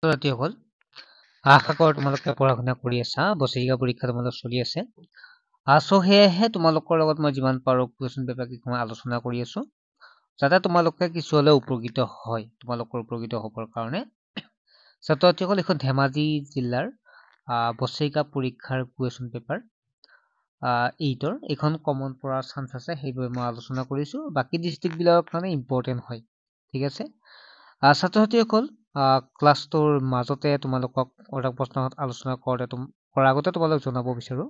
ছাত্ৰছাত্ৰীসকল আশা কৰোঁ তোমালোকে পঢ়া শুনা কৰি আছা বছৰেকীয়া পৰীক্ষা তোমালোক চলি আছে সেয়েহে তোমালোকৰ লগত মই যিমান পাৰোঁ কুৱেশ্যন পেপাৰ কেইখন আলোচনা কৰি আছো যাতে তোমালোকে কিছু হ'লেও উপকৃত হয় তোমালোকৰ উপকৃত হ'বৰ কাৰণে ছাত্ৰছাত্ৰীসকল এখন ধেমাজি জিলাৰ বছৰেকীয়া পৰীক্ষাৰ কুৱেশ্যন পেপাৰ 8ৰ এখন কমন পৰাৰ চান্স আছে সেইবাবে মই আলোচনা কৰিছো বাকী ডিষ্ট্ৰিক্টবিলাকৰ কাৰণে ইম্পৰ্টেণ্ট হয় ঠিক আছে ছাত্ৰ-ছাত্ৰীসকল ক্লাছটোৰ মাজতে তোমালোকক এটা প্ৰশ্ন আলোচনা কৰাৰ আগতে তোমালোক জনাব বিচাৰো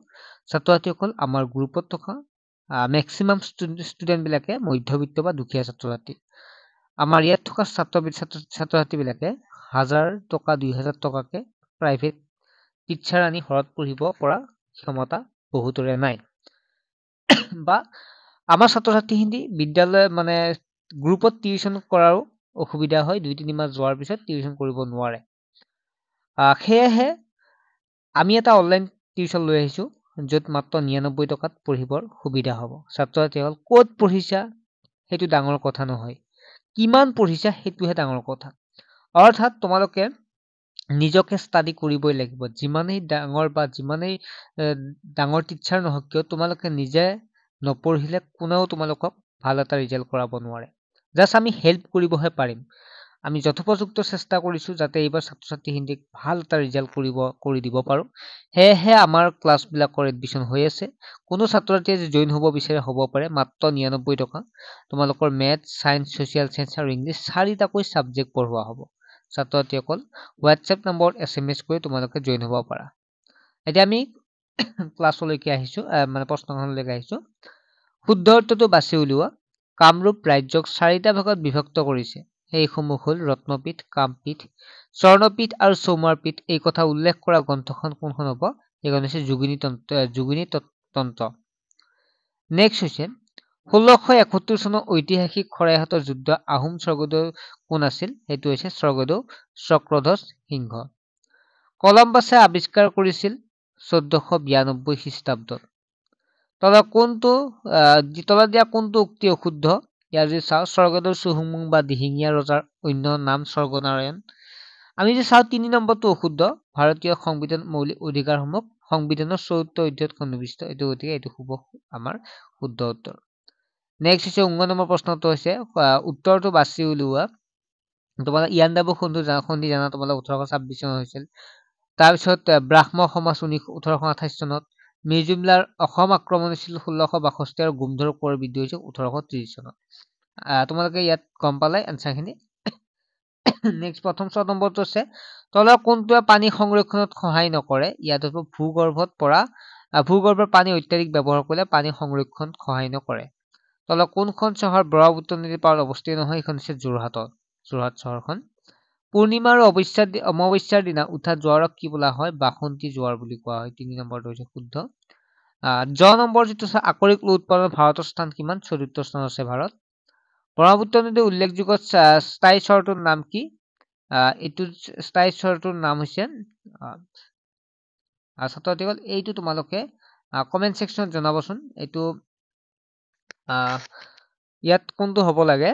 ছাত্ৰ-ছাত্ৰীসকল আমাৰ গ্ৰুপত থকা মেক্সিমাম ষ্টুডেণ্টবিলাকে মধ্যবিত্ত বা দুখীয়া ছাত্ৰ-ছাত্ৰী আমাৰ ইয়াত থকা ছাত্ৰ-ছাত্ৰীবিলাকে 1000 টকা 2000 টকাকে প্ৰাইভেট টিচাৰ আনি ঘৰত পঢ়িব পৰা ক্ষমতা বহুতৰে নাই বা আমাৰ ছাত্ৰ-ছাত্ৰীখিনি বিদ্যালয় মানে গ্ৰুপত টিউচন কৰাৰো অসুবিধা হয় 2-3 মাহ যোৱাৰ পিছত টিউচন কৰিব নোৱাৰে সেয়েহে আমি এটা অনলাইন টিউচন লৈ আহিছো য'ত মাত্ৰ 99 টকাত পঢ়িবৰ সুবিধা হ'ব ছাত্ৰ-ছাত্ৰীসকল ক'ত পঢ়িছা সেইটো ডাঙৰ কথা নহয় কিমান পঢ়িছা সেইটোহে ডাঙৰ কথা অৰ্থাৎ তোমালোকে নিজকে ষ্টাডি কৰিবই লাগিব যিমানেই ডাঙৰ বা যিমানেই ডাঙৰ টিচাৰ নহওক কিয় তোমালোকে নিজে নপঢ়িলে কোনেও তোমালোকক ভাল এটা ৰিজাল্ট কৰাব নোৱাৰে জাষ্ট আমি হেল্প কৰিবহে পাৰিম আমি যথোপযুক্ত চেষ্টা কৰিছো যাতে এইবাৰ ছাত্ৰ-ছাত্ৰীখিনিক ভাল এটা ৰিজাল্ট কৰি দিব পাৰো সেয়েহে আমাৰ ক্লাছবিলাকৰ এডমিশ্যন হৈ আছে কোনো ছাত্ৰ-ছাত্ৰীয়ে যদি জইন হ'ব বিচাৰে হ'ব পাৰে মাত্ৰ 99 টকা তোমালোকৰ মেথ সায়েন্স সোশ্যাল সায়েন্স আৰু ইংলিছ চাৰিটাকৈ সাবজেক্ট পঢ়োৱা হ'ব ছাত্ৰ-ছাত্ৰীসকল হোৱাটছএপ নম্বৰত SMS কৰি তোমালোকে জইন হ'ব পাৰা এতিয়া আমি ক্লাছলৈকে আহিছো মানে প্ৰশ্নখনলৈকে আহিছো শুদ্ধ উত্তৰটো বাছি উলিওৱা কামৰূপ ৰাজ্যক 4টা ভাগত বিভক্ত কৰিছে সেইসমূহ হ'ল ৰত্নপীঠ কামপীঠ স্বৰ্ণপীঠ আৰু চৌমাৰপীঠ এই কথা উল্লেখ কৰা গ্ৰন্থখন কোনখন হ'ব এইখন হৈছে যোগিনী তন্ত্ৰ নেক্সট হৈছে 1671 চনৰ ঐতিহাসিক খৰাইহাটৰ যুদ্ধ আহোম স্বৰ্গদেউ কোন আছিল সেইটো হৈছে স্বৰ্গদেউ চক্ৰধ্বজ সিংহ কলম্বাছে আৱিষ্কাৰ কৰিছিল 1492 খ্ৰীষ্টাব্দত তলত দিয়া কোনটো উক্তি অশুদ্ধ ইয়াৰ যদি চাওঁ স্বৰ্গদেউ চুহুংমুং বা দিহিঙীয়া ৰজাৰ অন্য নাম স্বৰ্গনাৰায়ণ আমি যদি চাওঁ 3 নম্বৰটো অশুদ্ধ ভাৰতীয় সংবিধান মৌলিক অধিকাৰসমূহ সংবিধানৰ 4টা অধ্যায়ত সন্নিৱিষ্ট এইটো গতিকে এইটো হ'ব আমাৰ শুদ্ধ উত্তৰ নেক্সট হৈছে 19 নম্বৰ প্ৰশ্নটো হৈছে উত্তৰটো বাছি উলিওৱা তোমালোক ইয়াণ্ডাবু সন্ধি জানা তোমালোক 1826 চনত হৈছিল তাৰপিছত ব্ৰাহ্ম সমাজ 1828 চনত মিৰ্জুমলাৰ অসম আক্ৰমণ হৈছিল 1662 আৰু গুমধৰ কোঁৱৰ বিদ্ৰোহ হৈছিল 1830 চনত তোমালোকে ইয়াত গম পালে এনসাৰখিনি নেক্সট প্ৰথম 6 নম্বৰটো আছে তলৰ কোনটোৱে পানী সংৰক্ষণত সহায় নকৰে ইয়াত হ'ব ভূগৰ্ভৰ পানী অত্যাধিক ব্যৱহাৰ কৰিলে পানী সংৰক্ষণত সহায় নকৰে তলৰ কোনখন চহৰ ব্ৰহ্মপুত্ৰ নদীৰ পাৰত অৱস্থিত নহয় এইখন হৈছে যোৰহাট চহৰখন পূৰ্ণিমা আৰু অমাৱস্যাৰ দিনা উঠা জোৱাৰক কি বোলা হয় বাসন্তী জোৱাৰ বুলি কোৱা হয় 3 নম্বৰটো হৈছে শুদ্ধ নম্বৰ যিটো আকৰিক উৎপাদন ভাৰতৰ স্থান কিমান 4ৰ্থ স্থানত আছে ভাৰত ব্ৰহ্মপুত্ৰ নদীৰ উল্লেখযোগ্য স্থায়ী চহৰটোৰ নাম কি এইটো স্থায়ী চহৰটোৰ নাম হৈছে ছাত্ৰছাত্ৰীসকল এইটো তোমালোকে কমেন্ট সেকশনত জনাবচোন এইটো ইয়াত কোনটো হ'ব লাগে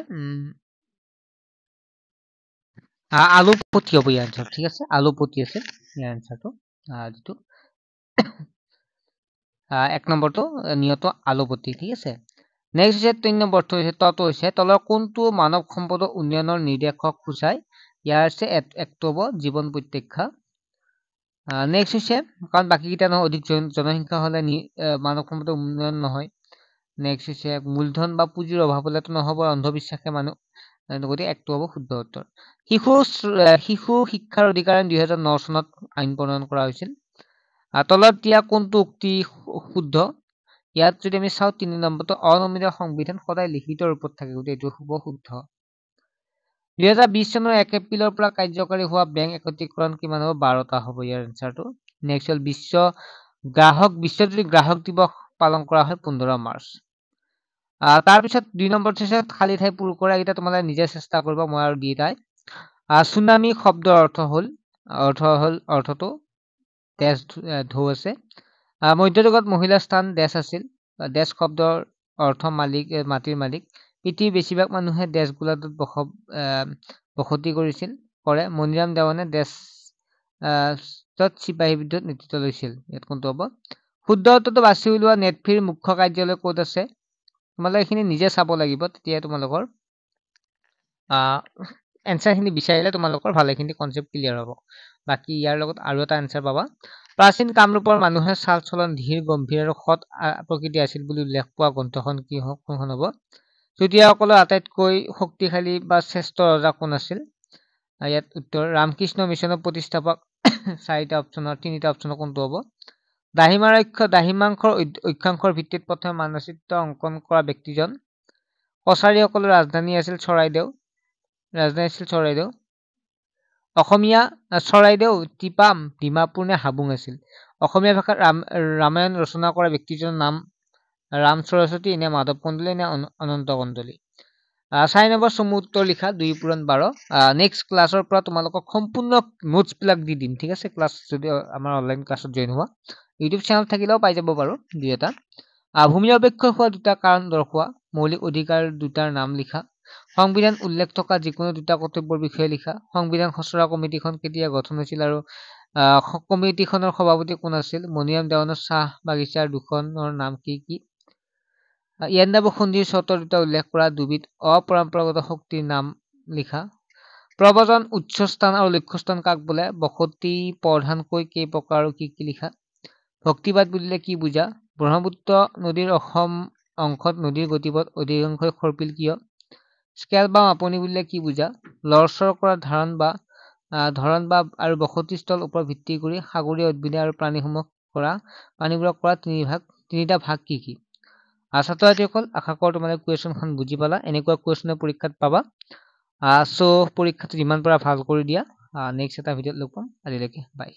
আলুপতি হ'ব ইয়াৰ আনসাৰ ঠিক আছে আলুপতি আছে ইয়াৰ আনসাৰটো যিটো 1 নম্বৰটো নিয়ত আলুপতি ঠিক আছে নেক্সট হৈছে 3 নম্বৰটো হৈছে তলৰ কোনটো মানৱ সম্পদ উন্নয়নৰ নিৰ্দেশক সূচায় ইয়াৰ আছে একটো হ'ব জীৱন প্ৰত্যাখ্যা নেক্সট হৈছে কাৰণ বাকি কিটা নহয় অধিক জনসংখ্যা হলে মানৱ সম্পদ উন্নয়ন নহয় নেক্সট হৈছে মূলধন বা পুঁজিৰ অভাৱ হলেতো নহব অন্ধবিশ্বাসে মানুহ গতিকে একটো হ'ব শুদ্ধ উত্তৰ শিশু শিক্ষাৰ অধিকাৰ 2009 চনত আইন প্ৰণয়ন কৰা হৈছিল তলত দিয়া কোনটো উক্তি শুদ্ধ ইয়াত যদি আমি চাওঁ 3 নম্বৰটো অনমিত সংবিধান সদায় লিখিত ৰূপত থাকে গতিকে এইটো হ'ব শুদ্ধ 2020 চনৰ 1 এপ্ৰিলৰ পৰা কাৰ্যকৰী হোৱা বেংক একত্ৰীকৰণ কিমান হ'ব 12টা হ'ব ইয়াৰ আনসাৰটো নেক্সট হ'ল বিশ্বজুৰি গ্ৰাহক দিৱস পালন কৰা হয় 15 মাৰ্চ তাৰপিছত 2 নম্বৰটো হৈছে খালী ঠাই পূৰ কৰা এটা তোমালোকে নিজে চেষ্টা কৰিবা মই আৰু দি তাই সুনামি শব্দৰ অৰ্থটো দেশ ঢৌ আছে মধ্যযুগত মহিলাৰ স্থান দেশ আছিল দেশ শব্দৰ অৰ্থ মাটিৰ মালিক পৃথিৱীৰ বেছিভাগ মানুহে দেশগুলাত বসতি কৰিছিল কৰে মনিৰাম দেৱানে দেশত চিপাহী বিদ্ৰোহত নেতৃত্ব লৈছিল ইয়াত কোনটো হ'ব শুদ্ধ উত্তৰটো বাছি উলিওৱা নেটফিৰ মুখ্য কাৰ্যালয় ক'ত আছে তোমালোকে এইখিনি নিজে চাব লাগিব তেতিয়া তোমালোকৰ এনচাৰখিনি বিচাৰিলে তোমালোকৰ ভালেখিনি কনচেপ্ট ক্লিয়াৰ হ'ব বাকি ইয়াৰ লগত আৰু এটা এনচাৰ পাবা প্ৰাচীন কামৰূপৰ মানুহে চাল চলন ধীৰ গম্ভীৰ আৰু সৎ প্ৰকৃতি আছিল বুলি উল্লেখ পোৱা গ্ৰন্থখন কি কোনখন হ'ব চুতীয়াসকলৰ আটাইতকৈ শক্তিশালী বা শ্ৰেষ্ঠ ৰজা কোন আছিল ইয়াত উত্তৰ ৰামকৃষ্ণ মিছনৰ প্ৰতিষ্ঠাপক তিনিটা অপচনৰ কোনটো হ'ব দাহিমাংশৰ অক্ষাংশৰ ভিত্তিত প্ৰথমে মানচিত্ৰ অংকন কৰা ব্যক্তিজন কছাৰীসকলৰ ৰাজধানী আছিল চৰাইদেউ অসমীয়া চৰাইদেউ টিপাম ডিমাপুৰ নে হাবুং আছিল অসমীয়া ভাষাত ৰামায়ণ ৰচনা কৰা ব্যক্তিজনৰ নাম ৰাম সৰস্বতী নে মাধৱ কন্দলী নে অনন্ত কন্দলী 4 নম্বৰ চমু উত্তৰ লিখা 2 পূৰণ 12 নেক্সট ক্লাছৰ পৰা তোমালোকক সম্পূৰ্ণ নোটছ বিলাক দি দিম ঠিক আছে ক্লাছ যদি আমাৰ অনলাইন ক্লাছত জয়েন হোৱা ইউটিউব চেনেল থাকিলেও পাই যাব বাৰু দুই এটা ভূমি অৱক্ষয় হোৱা দুটা কাৰণ দৰ্শোৱা মৌলিক অধিকাৰ দুটাৰ নাম লিখা সংবিধান উল্লেখ থকা যিকোনো দুটা কৰ্তব্যৰ বিষয়ে লিখা সংবিধান খচৰা কমিটিখন কেতিয়া গঠন হৈছিল আৰু কমিটিখনৰ সভাপতি কোন আছিল মনিৰাম দেৱানৰ চাহ বাগিচাৰ দুখনৰ নাম কি কি ইয়াণ্ডাবু সন্ধিৰ চৰ্তৰ দুটা উল্লেখ কৰা দুবিধ অপৰম্পৰাগত শক্তিৰ নাম লিখা প্ৰব্ৰজন উচ্চ স্থান আৰু লক্ষ্যস্থান কাক বোলে বসতি প্ৰধানকৈ কেই প্ৰকাৰ আৰু কি কি লিখা ভক্তিবাদ বুলিলে কি বুজা ব্ৰহ্মপুত্ৰ নদীৰ অসম অংশত নদীৰ গতিপথ অধিকাংশই খৰপিল কিয় স্কেল বা মাপনি বুলিলে কি বুজা লৰচৰ কৰা ধৰণ বা আৰু বসতিস্থল ওপৰত ভিত্তি কৰি সাগৰীয় উদ্ভিদ আৰু প্ৰাণীবোৰক কৰা তিনিটা ভাগ কি কি ছাত্ৰ ছাত্ৰীসকল আশা কৰোঁ তোমালোকে কুৱেশ্যনখন বুজি পালা এনেকুৱা কুৱেশ্যন পৰীক্ষাত পাবা পৰীক্ষাটো যিমান পাৰা ভাল কৰি দিয়া নেক্সট এটা ভিডিঅ'ত লগ পাম আজিলৈকে বাই